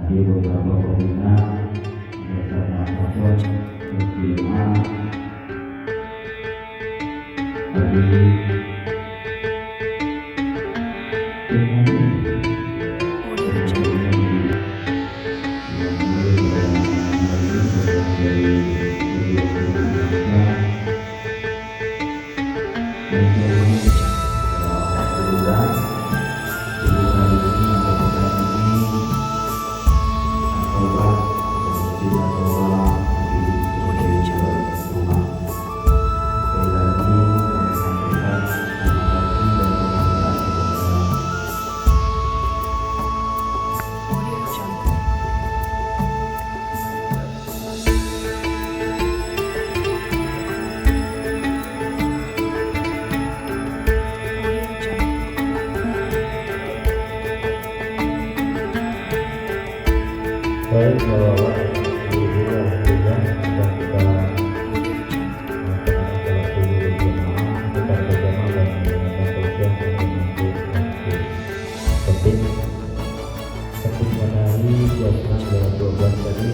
Tadi beberapa pembina bersama Pastor Muslimah tadi baik bahwa hubungan kita sudah kita melaksanakan sholat subuh berjamaah, kita berjamaah dan menggunakan sosial untuk ketik pada hari jam 12 tadi.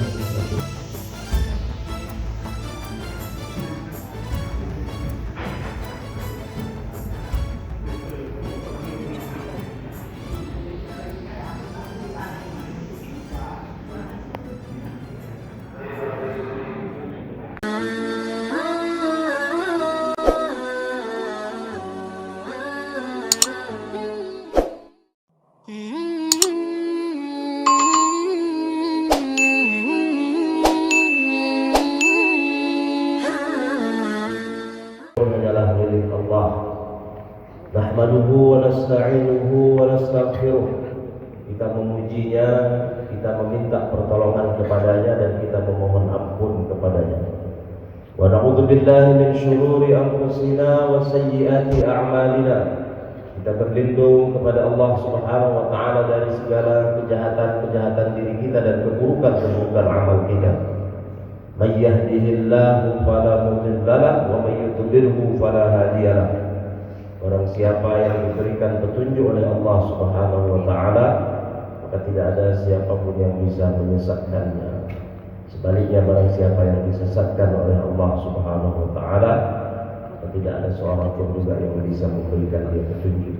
Adalah milik Allah. Nahmaduhu wa nasta'inuhu wa nastaghfiruh. Kita memujinya, kita meminta pertolongan kepadanya dan kita memohon ampun kepadanya. Wa na'udzu billahi min syururi anfusina wa sayyiati a'malina. Kita berlindung kepada Allah Subhanahu wa taala dari segala kejahatan-kejahatan diri kita dan keburukan-keburukan amal kita. Man yahdihillahu fala mudilla lahu wa may yudlilhu fala hadiya lahu. Barang siapa yang diberikan petunjuk oleh Allah Subhanahu wa taala, maka tidak ada siapapun yang bisa menyesatkannya. Sebaliknya, barang siapa yang disesatkan oleh Allah Subhanahu wa taala, maka tidak ada seorang pun juga yang bisa memberikan dia petunjuk.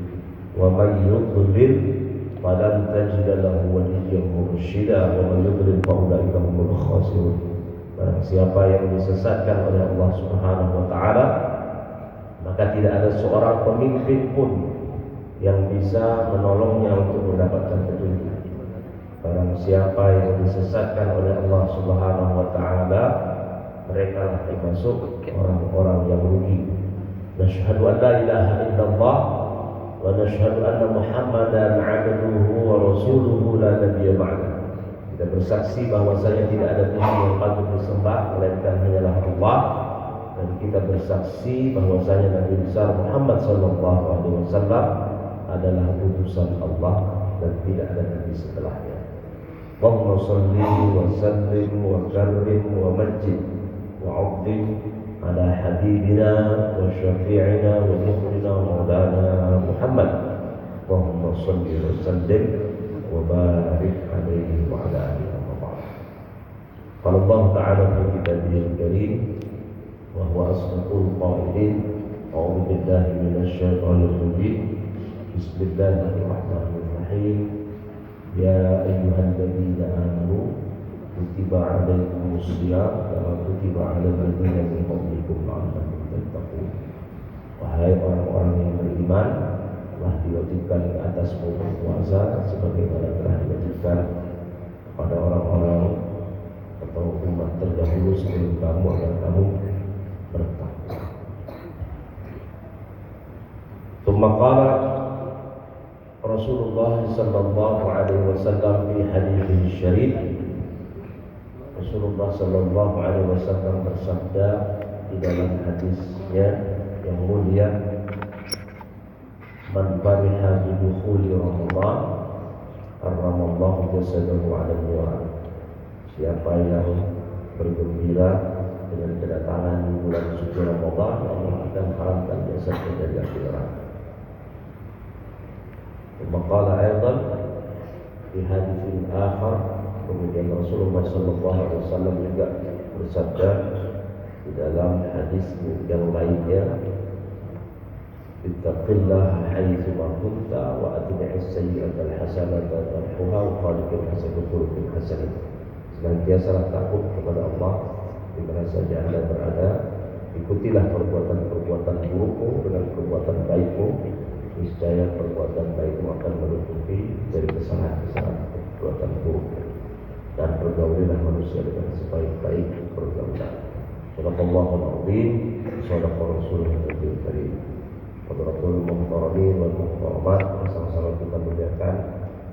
Wa may yudlil falan tajid lahu waliyyan mursyida wa may yudlil fa ulaika humul khasirun. Barang siapa yang disesatkan oleh Allah Subhanahu wa taala, maka tidak ada seorang pemimpin pun yang bisa menolongnya untuk mendapatkan petunjuk. Barang siapa yang disesatkan oleh Allah Subhanahu wa taala, mereka lah termasuk orang-orang yang rugi. Nasyhadu an la ilaha illallah wa nasyhadu anna Muhammadan 'abduhu wa rasuluhu la nabiyya ba'da. Kita bersaksi bahwasanya tidak ada Tuhan yang patut disembah melainkan hanyalah Allah, dan kita bersaksi bahwasanya Nabi besar Muhammad sallallahu alaihi wasallam adalah utusan Allah dan tidak ada nabi setelahnya. Allahumma shalli wa sallim wa karrim wa majid wa 'azzim ala habibina wa syafi'ina wa mukhlina maulana Muhammad. Allahumma shalli wa sallim wa barik alaihi wa ala alihi wa sahbihi. Qala Allah ta'ala fi kitabihil karim wa huwa asdaqul qailin. A'udzu billahi minasy syaithanir rajim. Bismillahirrahmanirrahim. Ya ayyuhalladzina amanu kutiba 'alaikumus shiyam kama kutiba 'alal ladzina min qablikum la'allakum tattaqun. Wahai orang-orang yang beriman, telah diwajibkan ke atasmu berpuasa sebagaimana telah diwajibkan kepada orang-orang atau umat terdahulu sebelum kamu agar kamu bertakwa. Tsumma qala Rasulullah sallallahu alaihi wasallam fi hadits syarif. Rasulullah sallallahu alaihi wasallam bersabda di dalam hadisnya yang mulia, man fariha bi dukhuli Ramadan harramallahu jasadahu 'ala an-nar. Siapa yang bergembira dengan kedatangan bulan suci Ramadan, Allah akan haramkan jasadnya dari api neraka. Maqala aidan fi haditsin akhar Kemudian Rasulullah SAW juga bersabda di dalam hadis yang lainnya, ittaqillaha haitsu ma kunta wa atbi'is sayyi'ata al-hasanata tamhuha wa khaliqil hasanata bil hasanah. Senantiasalah takut kepada Allah di mana saja Anda berada. Ikutilah perbuatan-perbuatan burukmu dengan perbuatan baikmu. Niscaya perbuatan baikmu akan menutupi dari kesalahan-kesalahan perbuatan burukmu. Dan pergaulilah manusia dengan sebaik-baik pergaulan. Shadaqallahul azim, shadaqa rasulul karim. Hadratul muhtaramin wal muhtaramat, sama-sama kita muliakan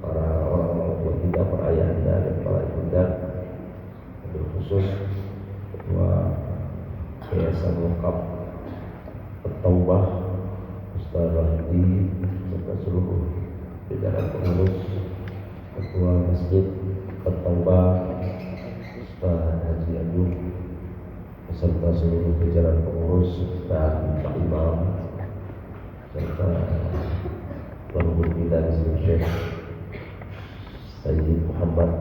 para orang-orang tua kita, para ayahanda dan para ibunda, khusus ketua Yayasan Wakaf At-Taubah Ustaz Rahdi serta seluruh jajaran pengurus, ketua Masjid At-Taubah Ustaz Haji Agung beserta seluruh jajaran pengurus dan Pak Imam serta tuan guru kita di sini Syekh Sayyid Muhammad,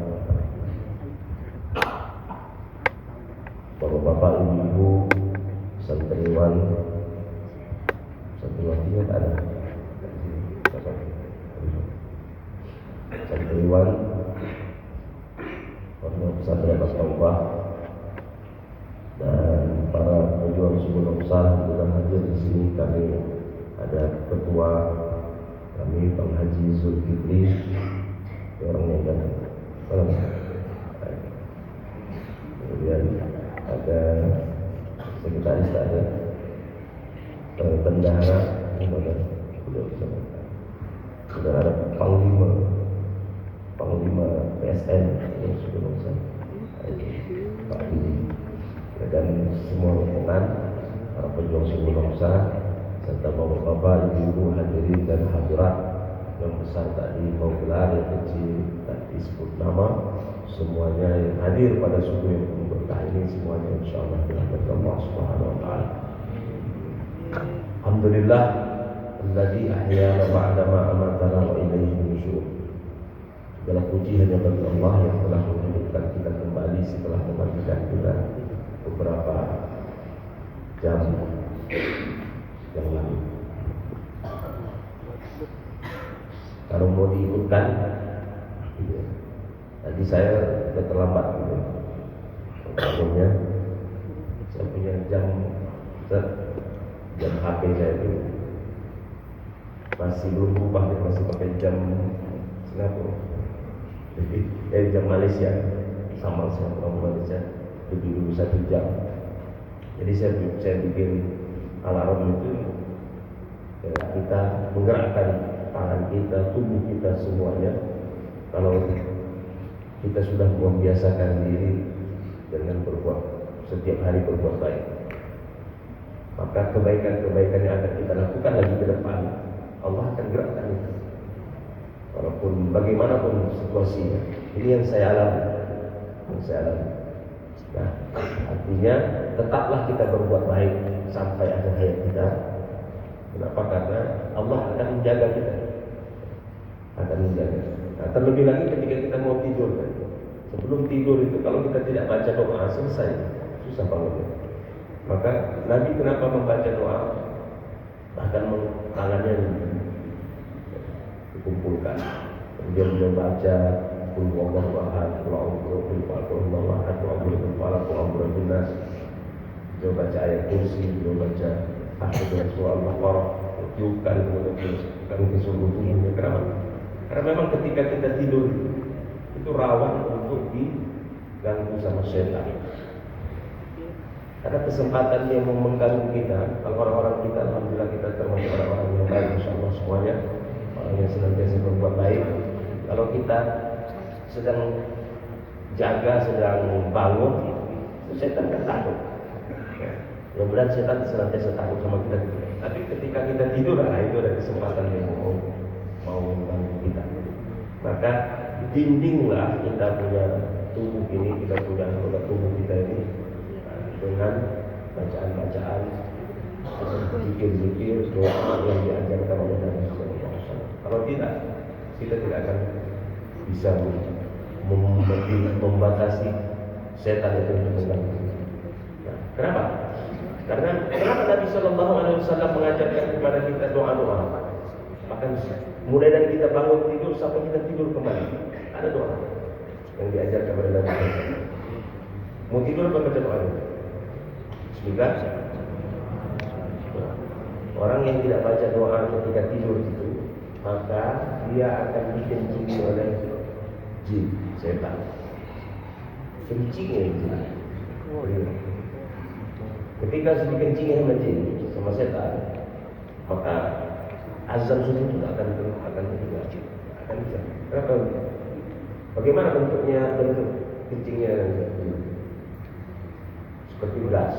bapak-bapak, ibu-ibu, santriwan tidak ada, santriwan Pondok Pesantren At-Taubah dan para pejuang Subul Usaha juga hadir di sini. Kami ada ketua kami Bang Haji Zulkifli, orang yang datang. Kemudian ada sekretaris, ada bendahara, sudah ada panglima PSN yang sudah berusaha, Pak Didi, dan semua rombongan para pejuang Subul Usaha serta bapak-bapak, ibu-ibu, hadirin dan hadirat yang besar tadi mau gelar, yang kecil tak disebut nama, semuanya yang hadir pada subuh yang penuh berkah ini, semuanya insyaallah dirahmati Allah Subhanahu wa taala. Alhamdulillah alladzi ahyana ba'da ma amatana wa ilaihi nusyur. Segala puji hanya bagi Allah yang telah menghidupkan kita kembali setelah mematikan kita beberapa jam yang lalu. Kalau mau diikutkan, tadi saya sudah terlambat gitu. Akhirnya saya punya jam HP saya itu masih belum berubah, masih pakai jam Singapura. Jadi jam Malaysia, sama orang Malaysia lebih dulu 1 jam. Jadi saya bikin alarm itu kita menggerakkan tangan kita, tubuh kita semuanya. Kalau kita sudah membiasakan diri dengan setiap hari berbuat baik, maka kebaikan-kebaikan yang akan kita lakukan lagi ke depan, Allah akan gerakkan itu. Walaupun bagaimanapun situasinya, ini yang saya alami. Nah, artinya tetaplah kita berbuat baik sampai akhir hayat kita. Kenapa? Karena Allah akan menjaga kita, Nah, terlebih lagi ketika kita mau tidur, sebelum tidur itu kalau kita tidak baca doa, selesai, susah banget. Maka Nabi kenapa membaca doa? Bahkan tangannya dikumpulkan, kemudian beliau baca Qul huwallahu ahad, Qul a'udzu birabbil falaq, Qul huwallahu ahad, Qul a'udzu birabbil falaq, Qul a'udzu birabbin nas. Beliau baca ayat kursi, beliau baca akhir surah Al-Baqarah, tiupkan ke seluruh tubuhnya. Kenapa? Karena memang ketika kita tidur itu rawan untuk diganggu sama setan. Ada kesempatan yang mengganggu kita. Kalau orang-orang kita, alhamdulillah kita termasuk orang-orang yang baik, insyaallah semuanya orang yang senantiasa berbuat baik. Kalau kita sedang jaga, sedang bangun, setan kan takut. Mudah-mudahan setan senantiasa takut sama kita. Tapi ketika kita tidur, itu ada kesempatan yang mau mengganggu kita. Maka bimbinglah kita punya tubuh ini, kita punya anggota tubuh kita ini dengan bacaan-bacaan, zikir-zikir, doa yang diajarkan oleh Nabi sallallahu alaihi wasallam. Kalau tidak, kita tidak akan bisa membatasi setan itu untuk mengganggu. Nah, kenapa? Karena kenapa Nabi Shallallahu Alaihi Wasallam mengajarkan kepada kita doa-doa? Bahkan mulai dari kita bangun tidur sampai kita tidur kembali ada doa yang diajarkan kepada Nabi Sallallahu Alaihi Wasallam. Mau tidur apa baca doa? Bismillah. Orang yang tidak baca doa ketika tidur itu, maka dia akan dikencingi oleh jin, setan. Kencingnya jin. Ketika dikencingi sama jin, sama setan, maka azam subuh itu akan tertinggal, akan bisa. Kenapa? Bagaimana bentuknya? Bentuk kencingnya seperti gas.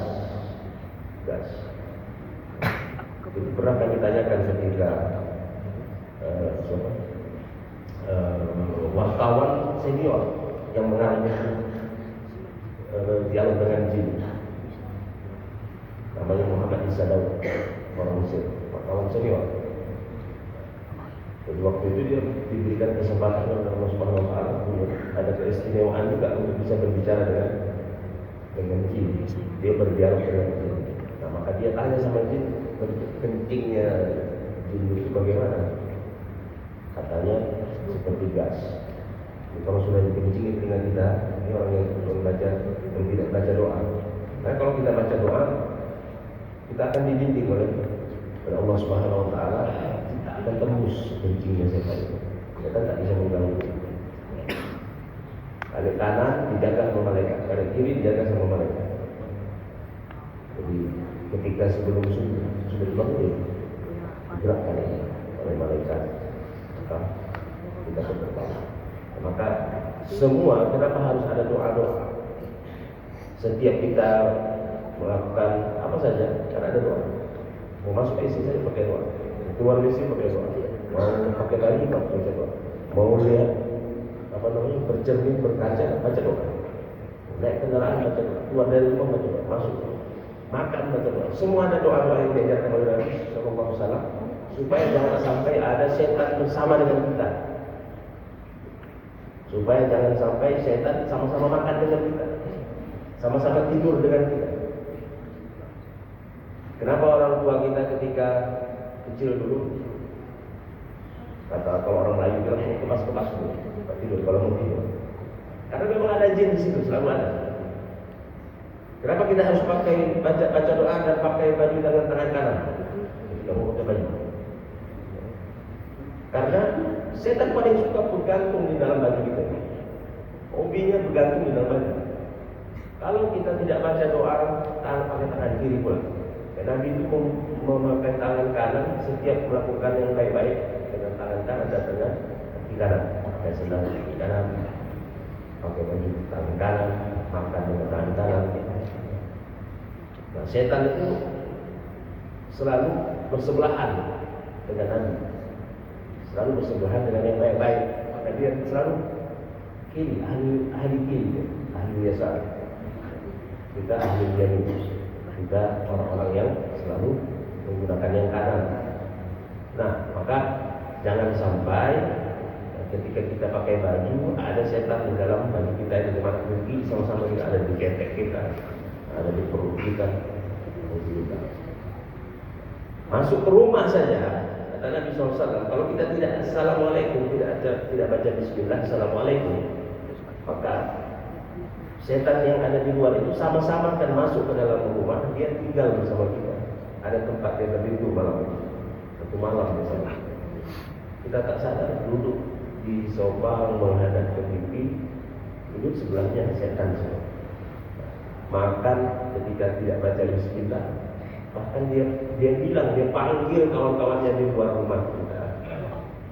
Itu pernah kami tanyakan ketika wartawan senior yang mengalami dialog dengan jin, namanya Muhammad Isa Daud, orang Mesir, wartawan senior. Jadi waktu itu dia diberikan kesempatan oleh Allah Subhanahu Wa Taala, ada keistimewaan juga untuk bisa berbicara dengan jin. Dia berdialog dengan jin. Nah, maka dia tanya sama jin, bentuk kencingnya jin itu bagaimana? Katanya seperti gas. Jadi, kalau sudah dikencingi telinga kita, ini orang yang tidak baca doa. Nah, kalau kita baca doa, kita akan dibimbing oleh Allah Subhanahu Wa Taala, kita akan tembus kencingnya setan itu. Setan tak bisa mengganggu. Kali kanan dijaga sama malaikat, kali kiri dijaga sama malaikat. Jadi ketika sebelum sudah dibangun, digerakkan oleh malaikat, maka kita berdoa. Maka semua kenapa harus ada doa-doa? Setiap kita melakukan apa saja, karena ada doa. Mau masuk isi saya pakai doa, keluar isi pakai doa, mau pakai lagi pakai doa, mau lihat bercermin berkaca baca doa, naik kendaraan baca doa, keluar dari rumah baca doa, masuk makan baca doa. Semua ada doa-doa yang diajarkan oleh Nabi Sallallahu Alaihi Wasallam supaya jangan sampai ada setan bersama dengan kita, supaya jangan sampai setan sama-sama makan dengan kita, sama-sama tidur dengan kita. Kenapa orang tua kita ketika kecil dulu, kata kalau orang Melayu bilang kemas-kemas dulu, tidur kalau mau tidur. Karena memang ada jin di situ, selalu ada. Kenapa kita harus pakai baca doa dan pakai baju dengan tangan kanan? Kita mau pakai baju. Karena setan paling suka bergantung di dalam baju kita. Hobinya bergantung di dalam baju. Kalau kita tidak baca doa, pakai tangan kiri pula. Nabi itu memakai tangan kanan setiap melakukan yang baik-baik dengan tangan kanan dan dengan kaki kanan. Pakai sendal kaki kanan, pakai baju tangan kanan, makan dengan tangan kanan. Nah, setan itu selalu bersebelahan dengan Nabi, selalu bersebelahan dengan yang baik-baik. Maka dia selalu kiri, ahli kiri, ahli biasa. Kita ahli yamin. Kita orang-orang yang selalu menggunakan yang kanan. Nah, maka jangan sampai ketika kita pakai baju ada setan di dalam baju kita yang dimana mungkin sama-sama kita ada di ketek kita, ada di perut kita. Masuk ke rumah saja, kata Nabi SAW, kalau kita tidak assalamualaikum, tidak baca bismillah, assalamualaikum, maka setan yang ada di luar itu sama-sama akan masuk ke dalam rumah, dia tinggal bersama kita. Ada tempat yang tertidur malam itu, satu malam bersama. Kita tak sadar duduk di sofa menghadap ke TV, duduk sebelahnya setan semua. Makan ketika tidak baca bismillah, bahkan dia bilang, dia panggil kawan-kawannya di luar rumah kita.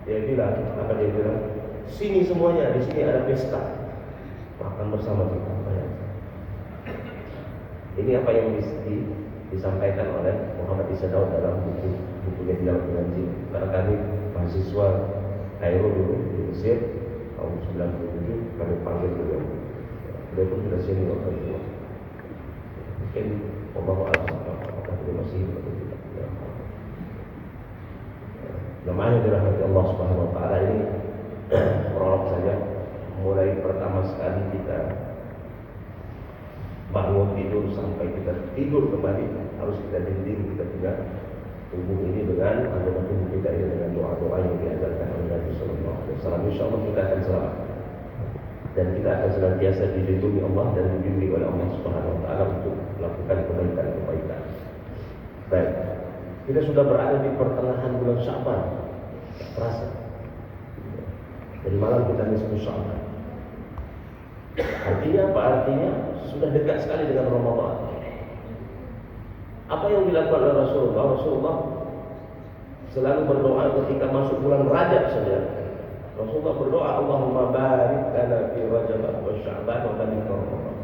Dia bilang, apa dia bilang? Sini semuanya, di sini ada pesta, makan bersama kita. Ini apa yang disampaikan oleh Muhammad Isa Daud dalam bukunya Dialog dengan Jin. Karena kami mahasiswa Kairo dulu di Mesir tahun 97, kami panggil beliau. Beliau pun sudah senior semua. Mungkin Allah apakah beliau masih hidup atau tidak. Namanya dirahmati Allah Subhanahu Wa Taala ini prolog saja. mulai pertama sekali kita bangun tidur sampai kita tidur kembali harus kita dinding kita punya tubuh ini dengan anggota tubuh kita ini dengan doa-doa yang diajarkan oleh Nabi Sallallahu Alaihi Wasallam. Insyaallah kita akan selamat dan kita akan senantiasa dilindungi Allah dan dibimbing oleh Allah Subhanahu Wa Taala untuk melakukan kebaikan-kebaikan. Baik, kita sudah berada di pertengahan bulan Sya'ban, terasa. Dari malam kita nisfu Sya'ban. Artinya apa? Artinya sudah dekat sekali dengan Ramadan. Apa yang dilakukan oleh Rasulullah? Rasulullah selalu berdoa ketika masuk bulan Rajab saja. Rasulullah berdoa, Allahumma barik lana fi Rajab wa Sya'ban wa barik Ramadan.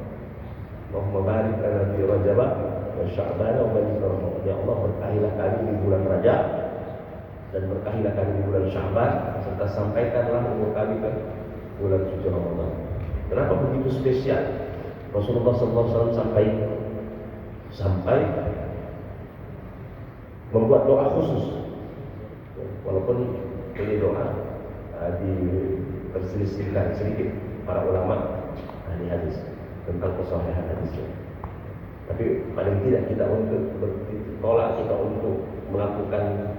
Allahumma barik lana fi Rajab wa Sya'ban wa barik Ramadan. Ya Allah, berkahilah kami di bulan Rajab dan berkahilah kami di bulan Sya'ban serta sampaikanlah umur kami ke bulan suci Ramadan. Kenapa begitu spesial? Rasulullah SAW sampai membuat doa khusus. Walaupun ini doa diperselisihkan sedikit para ulama ahli hadis tentang kesahihan hadisnya. Tapi paling tidak kita untuk bertolak kita untuk melakukan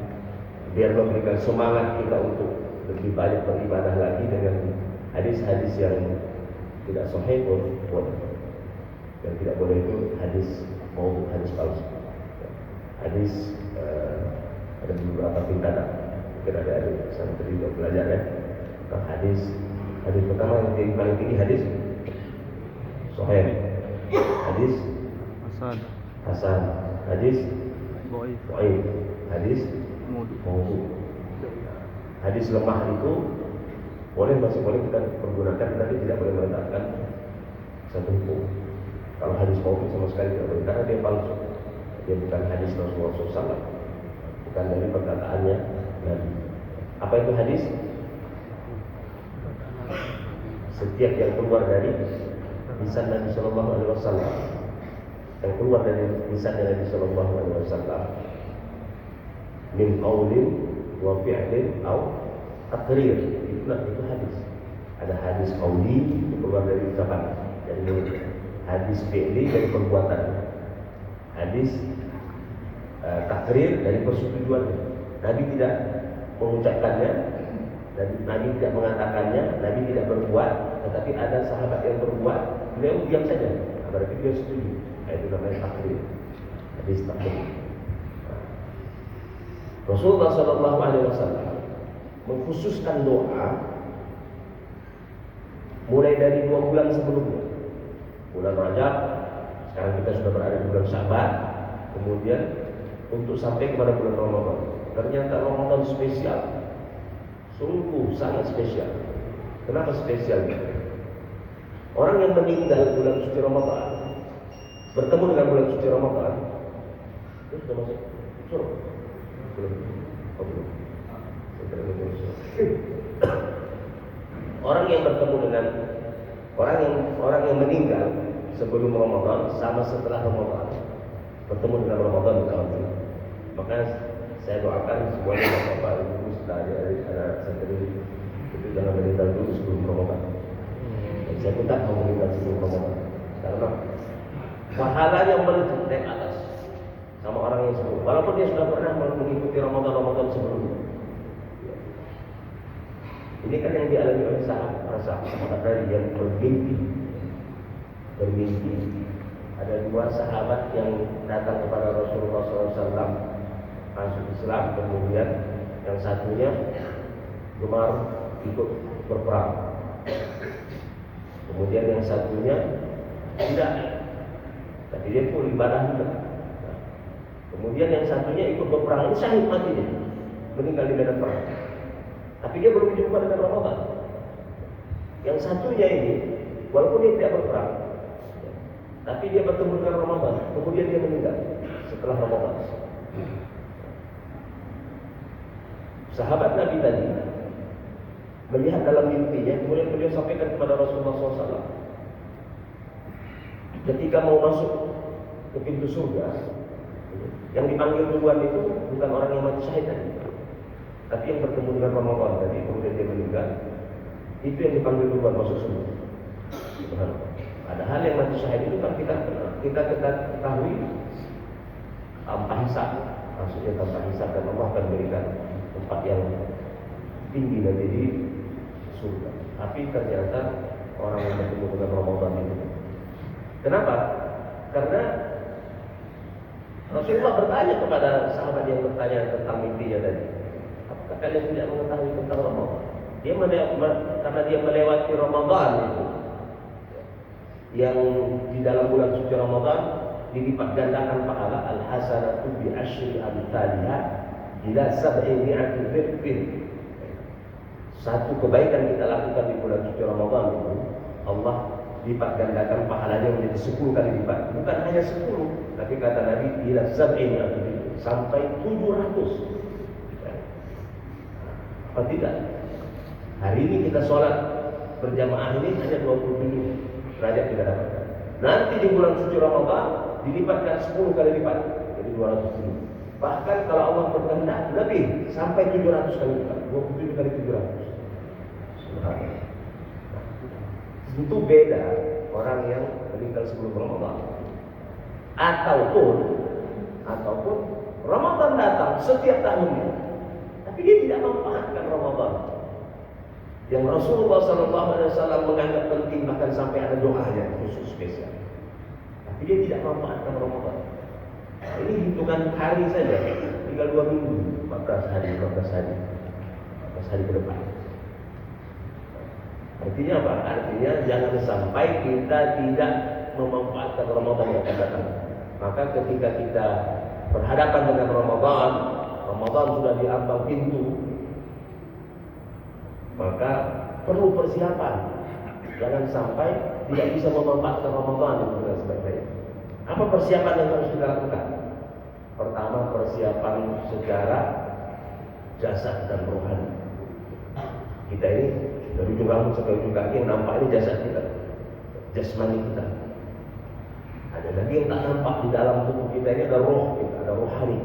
biar memberikan semangat kita untuk lebih banyak beribadah lagi dengan hadis-hadis yang tidak sahih pun boleh. Yang tidak boleh itu hadis maupun hadis palsu. Hadis ada beberapa tingkatan. Mungkin ada santri yang belajar ya. Tentang hadis pertama yang paling tinggi hadis sahih. Hadis hasan. Hadis dhaif. Hadis maudhu. Hadis lemah itu masih boleh kita pergunakan, tapi tidak boleh meletakkan satu hukum. Kalau hadis maudhu sama sekali tidak boleh, karena dia palsu. Dia bukan hadis Rasulullah SAW, bukan dari perkataannya Nabi. Apa itu hadis? Setiap yang keluar dari lisan Nabi Sallallahu Alaihi Wasallam, yang keluar dari lisan Nabi Sallallahu Alaihi Wasallam, min qaulin wa fi'lin atau taqrir, itu hadis. Ada hadis qauli itu keluar dari ucapan, dari mulut. Hadis fi'li dari perbuatan. Hadis takrir dari persetujuan. Nabi tidak mengucapkannya, dan Nabi tidak mengatakannya, Nabi tidak berbuat, tetapi ada sahabat yang berbuat, beliau diam saja. Berarti dia setuju. Itu namanya takrir. Hadis takrir. Rasulullah Sallallahu Alaihi Wasallam mengkhususkan doa mulai dari 2 bulan sebelumnya. Bulan Rajab, sekarang kita sudah berada di bulan Sya'ban, kemudian untuk sampai kepada bulan Ramadan. Ternyata Ramadan spesial, sungguh sangat spesial. Kenapa spesialnya? Orang yang meninggal bulan suci Ramadan bertemu dengan bulan suci Ramadan, itu sudah masuk surga. Belum. Orang yang bertemu dengan orang yang meninggal sebelum Ramadan sama setelah Ramadan bertemu dengan Ramadan tahun ini. Maka saya doakan semuanya bapak ibu setelah ada santri itu jangan meninggal dulu sebelum Ramadan. Dan saya pun tak mau meninggal sebelum Ramadan karena pahalanya melejit naik atas sama orang yang sebelum, walaupun dia sudah pernah mengikuti Ramadan sebelumnya. Ini kan yang dialami oleh para sahabat tadi yang bermimpi. Ada 2 sahabat yang datang kepada Rasulullah SAW masuk Islam, kemudian yang satunya gemar ikut berperang, kemudian yang satunya tidak, tapi dia pun ibadah juga. Kemudian yang satunya ikut berperang, ini syahid mati dia, meninggal di medan perang. Tapi dia belum jumpa dengan Ramadan. Yang satunya ini, walaupun dia tidak berperang, tapi dia bertemu dengan Ramadan, kemudian dia meninggal setelah Ramadan. Sahabat Nabi tadi melihat dalam mimpinya, kemudian beliau sampaikan kepada Rasulullah SAW. Ketika mau masuk ke pintu surga, yang dipanggil duluan itu bukan orang yang mati syahid tadi, tapi yang bertemu dengan Ramadan tadi, kemudian dia meninggal. Itu yang dipanggil duluan masuk surga. Ada hal yang mati syahid itu kan kita ketahui tanpa hisab, maksudnya tanpa hisab, dan Allah akan berikan tempat yang tinggi nanti di surga. Tapi ternyata orang yang bertemu dengan Ramadan itu, kenapa? Karena Rasulullah bertanya kepada sahabat yang bertanya tentang mimpinya tadi, apakah kalian tidak mengetahui tentang Ramadan? Karena dia melewati Ramadan itu, yang di dalam bulan suci Ramadan dilipat gandakan pahala, al-hasanatu bi asyri amsalha ila 700 dhifin. Satu kebaikan kita lakukan di bulan suci Ramadan itu, Allah lipat gandakan pahalanya menjadi 10 kali lipat. Bukan hanya 10, tapi kata Nabi ila 700 sampai 700. Apa tidak? Hari ini kita sholat berjamaah ini hanya 27 derajat kita dapatkan. Nanti di bulan suci Ramadan dilipatkan 10 kali lipat, jadi 200. Bahkan kalau Allah berkehendak lebih, sampai 700 kali lipat, 27 kali 700. Subhanallah. Itu beda orang yang meninggal sebelum Ramadan. Ataupun Ramadan datang setiap tahunnya, tapi dia tidak memanfaatkan Ramadan. Yang Rasulullah SAW menganggap penting, bahkan sampai ada doanya khusus spesial. Tapi dia tidak memanfaatkan Ramadan. Ini hitungan hari saja, tinggal 2 minggu, 14 hari ke depan. Artinya apa? Artinya jangan sampai kita tidak memanfaatkan Ramadan yang akan datang. Maka ketika kita berhadapan dengan Ramadan sudah diambang pintu, maka perlu persiapan. Jangan sampai tidak bisa memanfaatkan Ramadan dengan sebaik-baiknya. Apa persiapan yang harus kita lakukan? Pertama, persiapan secara jasad dan rohani. Kita ini dari ujung rambut sampai ujung kaki yang nampak ini jasad kita, jasmani kita. Ada lagi yang tak nampak di dalam tubuh kita ini, ada roh kita, ada rohani.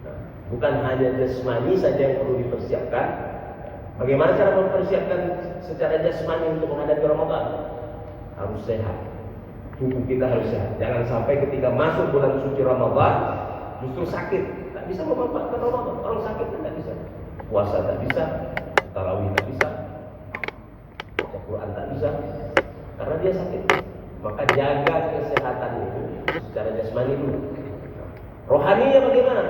Nah, bukan hanya jasmani saja yang perlu dipersiapkan. Bagaimana cara mempersiapkan secara jasmani untuk menghadapi Ramadan? Harus sehat. Tubuh kita harus sehat. Jangan sampai ketika masuk bulan suci Ramadan justru sakit, tak bisa memanfaatkan Ramadan. Orang sakit tak bisa, puasa tak bisa, tarawih tak bisa, baca Quran tak bisa, karena dia sakit. Maka jaga kesehatan itu secara jasmani dulu. Rohaninya bagaimana?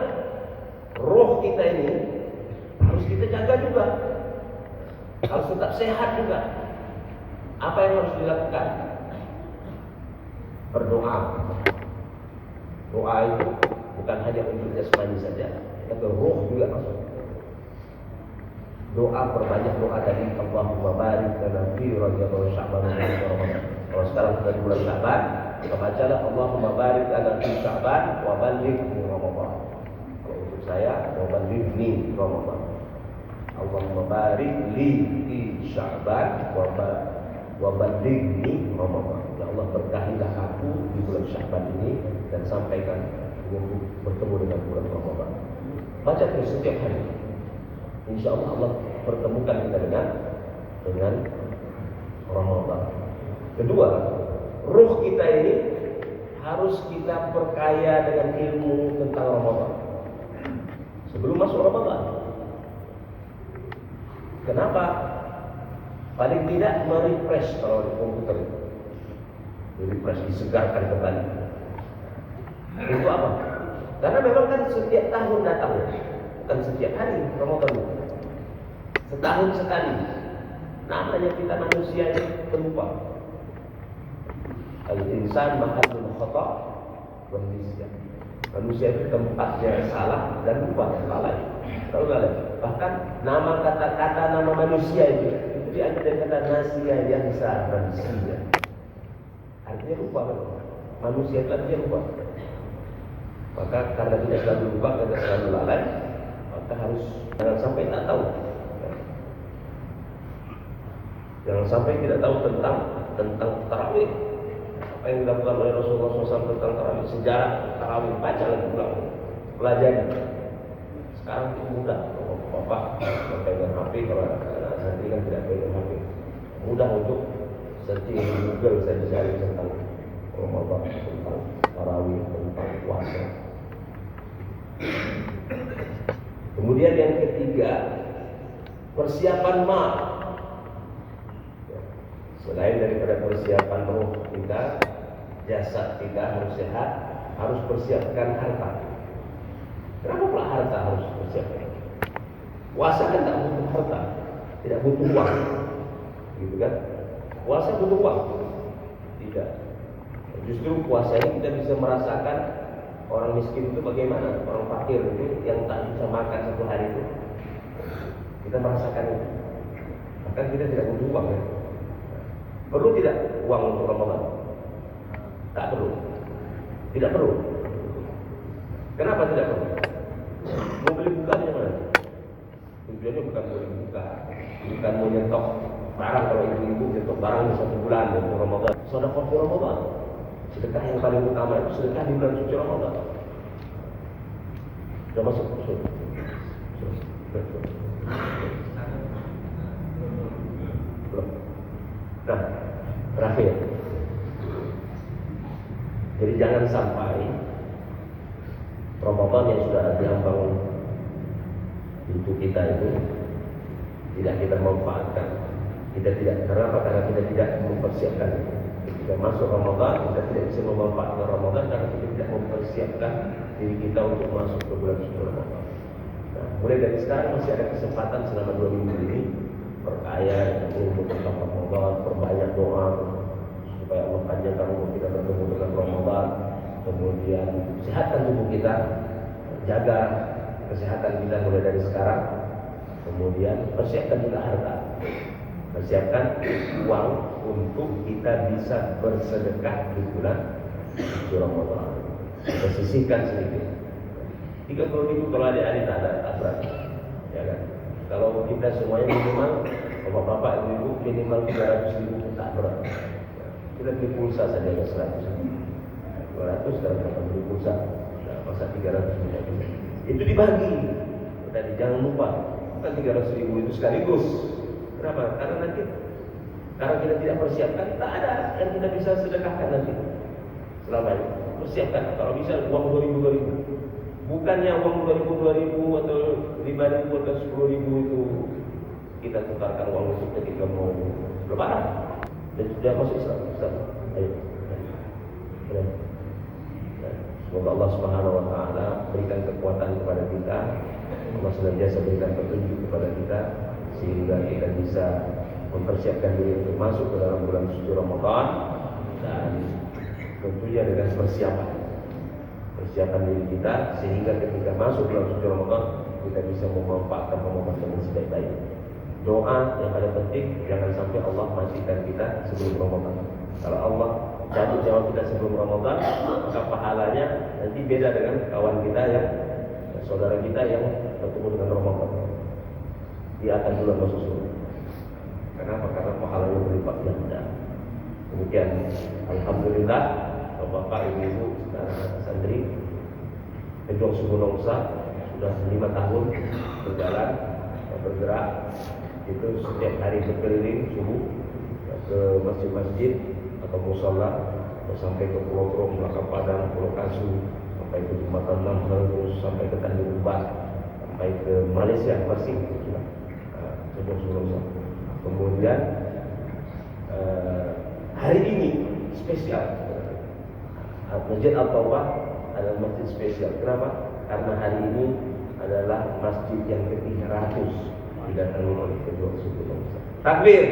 Roh kita ini harus kita jaga juga, harus tetap sehat juga. Apa yang harus dilakukan? Berdoa. Doa itu bukan hanya untuk jasmani saja, tapi roh juga masuk. Doa, perbanyak doa tadi. Allahumma barik lana fi Rajab Sya'ban wa Ramadan. Kalau sekarang sudah di bulan Sya'ban, kita bacalah Allahumma barik lana fi Sya'ban wa ballighni Ramadan. Kalau untuk saya, wa ballighni Ramadan. Allahumma barik li fi Sya'ban wa ballighni Ramadan. Ya Allah, berkahilah aku di bulan Sya'ban ini dan sampaikan bertemu dengan bulan Ramadan. Baca terus setiap hari. Insya Allah Allah pertemukan kita dengan Ramadan. Kedua, ruh kita ini harus kita perkaya dengan ilmu tentang Ramadan sebelum masuk Ramadan. Kenapa? Paling tidak merefresh kalau di komputer itu, merefresh, disegarkan kembali. Itu apa? Karena memang kan setiap tahun datang, bukan setiap hari Ramadan itu. Setahun sekali. Namanya kita manusia ini pelupa. Al-insan mahallul khata' wa nisyan. Manusia itu tempatnya salah dan lupa, lalai. Tahu lalai. Bahkan nama kata-kata nama manusia itu diambil dari kata nasia yang manusia. Artinya lupa kan? Manusia itu artinya lupa. Maka karena tidak selalu lupa, karena selalu lalai, maka harus jangan sampai tak tahu. Jangan sampai tidak tahu tentang tarawih. Apa yang dilakukan oleh Rasulullah SAW tentang tarawih, sejarah tarawih, baca lagi ulang, pelajari. Sekarang itu mudah, Bapak pakai dengan HP, kalau anak santri kan tidak pegang HP. Mudah untuk searching di Google, saya cari tentang Ramadan, tentang tarawih, tentang puasa. Kemudian yang ketiga, persiapan mal. Selain daripada persiapan roh kita, jasad kita harus sehat, harus persiapkan harta. Kenapa pula harta harus persiapkan? Puasa kan tidak butuh harta, tidak butuh uang, gitu kan? Puasa butuh uang, tidak. Justru puasa ini kita bisa merasakan orang miskin itu bagaimana, orang fakir itu yang tak bisa makan satu hari itu, kita merasakan itu. Maka kita tidak butuh uang ya. Perlu tidak uang untuk Ramadan? Tak perlu. Tidak perlu. Kenapa tidak perlu? Mau beli bukanya mana? Tujuannya bukan beli buka, bukan mau nyetok barang. Kalau ibu-ibu nyetok barang di 1 bulan untuk Ramadan. Sedekah di Ramadan. Sedekah yang paling utama itu sedekah di bulan suci Ramadan. Sudah masuk? Sudah. Nah, terakhir. Jadi jangan sampai Ramadan yang sudah diambang untuk kita itu tidak kita manfaatkan. Kita tidak, karena kita tidak mempersiapkan. Ketika masuk Ramadan, kita tidak bisa memanfaatkan Ramadan karena kita tidak mempersiapkan diri kita untuk masuk ke bulan suci Ramadan. Nah, mulai dari sekarang masih ada kesempatan selama 2 minggu ini perkaya untuk tentang Ramadan, perbanyak doa supaya Allah panjangkan umur kita bertemu dengan Ramadan. Kemudian sehatkan tubuh kita, jaga kesehatan kita mulai dari sekarang. Kemudian persiapkan juga harta, persiapkan uang untuk kita bisa bersedekah di bulan suci Ramadan. Kita sisihkan sedikit. 30.000 kalau adik-adik tak berat, ya kan? Kalau kita semuanya minimal, bapak-bapak, ibu-ibu minimal 300.000 tak berat. Kita beli pulsa saja ke 100. 200 sekarang kita beli pulsa. Nah, masa 300 tidak bisa. Itu dibagi. Tadi jangan lupa, bukan 300.000 itu sekaligus. Kenapa? Karena kita tidak persiapkan, tak ada yang kita bisa sedekahkan nanti. Selama ini persiapkan. Kalau bisa uang 2.000. Bukannya uang 2.000 atau 5.000 atau 10.000 itu kita tukarkan uang itu ketika mau lebaran. Dan sudah masuk Islam. Ayo. Semoga Allah Subhanahu wa taala berikan kekuatan kepada kita. Allah senantiasa berikan petunjuk kepada kita sehingga kita bisa mempersiapkan diri untuk masuk ke dalam bulan suci Ramadan dan tentunya dengan persiapan diri kita sehingga ketika masuk bulan suci Ramadan kita bisa memanfaatkan Ramadan dengan sebaik-baik. Doa yang paling penting, jangan sampai Allah matikan kita sebelum Ramadan. Kalau Allah cabut nyawa kita sebelum Ramadan, maka pahalanya nanti beda dengan kawan kita yang saudara kita yang bertemu dengan Ramadan. Dia akan duluan masuk surga. Kenapa? Karena pahalanya berlipat ganda. Kemudian alhamdulillah Bapak, Ibu, santri pejuang suku Nongsa sudah 5 tahun bergerak. Itu setiap hari berkeliling subuh ke masjid-masjid atau musola, sampai ke Pulau Trom, Belakang Padang, Pulau Kasu, sampai ke Jembatan Lampu, sampai ke Tanjung Uban, sampai ke Malaysia masih sudah pejuang suku Nongsa. Kemudian hari ini spesial. Masjid Al-Taubah adalah masjid spesial. Kenapa? Karena hari ini adalah masjid yang ke-300 didatangi oleh kedua suku bangsa. Takbir.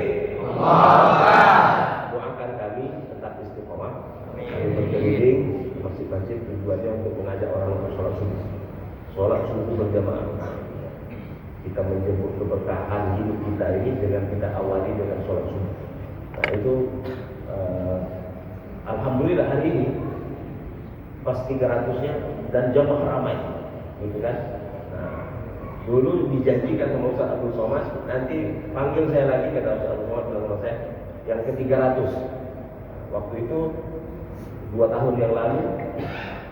Doakan kami tetap istiqomah. Kami berkeliling masjid-masjid tujuannya untuk mengajak orang untuk sholat subuh. Sholat subuh berjamaah. Kita menjemput keberkahan hidup kita ini dengan kita awali dengan sholat subuh. Nah itu alhamdulillah hari ini pas 300-nya dan jamaah ramai, gitu kan? Nah, dulu dijanjikan sama Ustaz Abdul Somad, nanti panggil saya lagi, kata Ustaz Abdul Somad bilang sama saya, yang ke-300. Waktu itu 2 tahun yang lalu,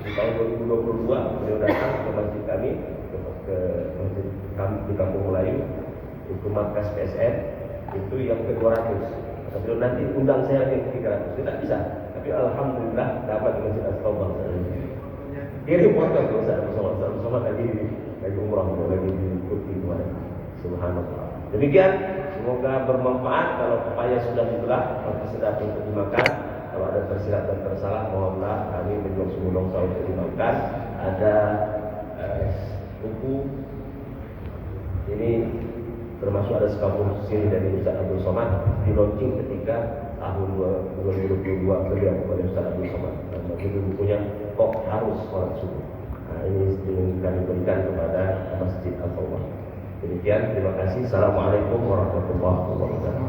di tahun 2022, beliau datang ke masjid kami, ke masjid kami di Kampung Melayu, itu markas PSN. itu yang ke-200. Tapi nanti undang saya lagi ke-300, tidak bisa. Tapi alhamdulillah dapat Masjid As-Tawbah kirim foto ke Ustaz Abdul Somad lagi umrah, lagi di Turki kemarin. Subhanallah. Demikian, semoga bermanfaat. Kalau pepaya sudah dibelah, maka sedap untuk dimakan. Kalau ada tersilap dan tersalah, mohonlah kami menjual sebelum sahur dimakan. Ada buku ini termasuk ada sekampung sini dari Ustaz Abdul Somad di launching ketika tahun 2022 beliau kepada Ustaz Abdul Somad, dan begitu bukunya kok harus sholat subuh. Nah, ini kami berikan kepada Masjid Al-Tawbah. Demikian, terima kasih. Assalamualaikum warahmatullahi wabarakatuh.